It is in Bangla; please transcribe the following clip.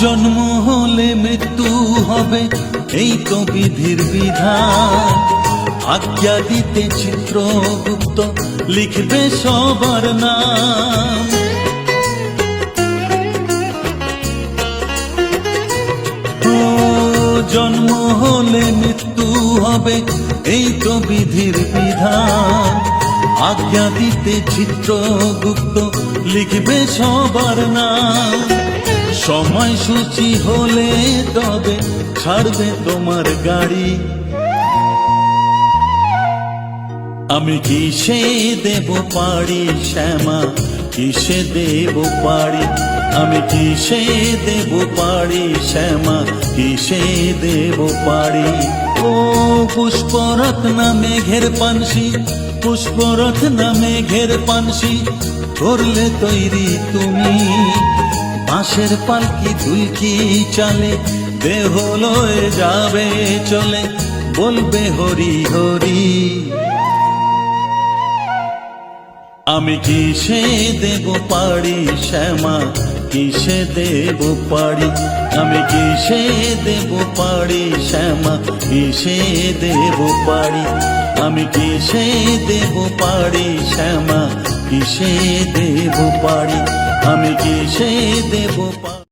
জন্ম হলে মৃত্যু হবে, এই তো বিধির বিধান। আজ্ঞা দিতে চিত্রগুপ্ত লিখবে সবার নাম। জন্ম হলে মৃত্যু হবে, এই তো বিধির বিধান। আজ্ঞা দিতে চিত্রগুপ্ত লিখবে সবার নাম। সময় সূচি হলে তবে ছাড়বে তোমার গাড়ি। আমি কিসে দেব পাড়ি শ্যামা, কিসে দেব পাড়ি? আমি কিসে দেব পাড়ি শ্যামা, কিসে দেব পাড়ি? ও পুষ্পরত্ন মেঘের পানসি, পুষ্পরত্ন মেঘের পানসি করলে তৈরি তুমি। বাঁশের পালকি দুলকি চালে, দেহ লয়ে যাবে চলে, বলবে হরি হরি। আমি কিসে দেব পাড়ি শ্যামা, কিসে দেব পাড়ি? আমি কিসে দেব পাড়ি শ্যামা, কিসে দেব পাড়ি? আমি কিসে দেব পাড়ি শ্যামা, কিসে দেব পাড়ি? আমি কিসে দেব পাড়ি?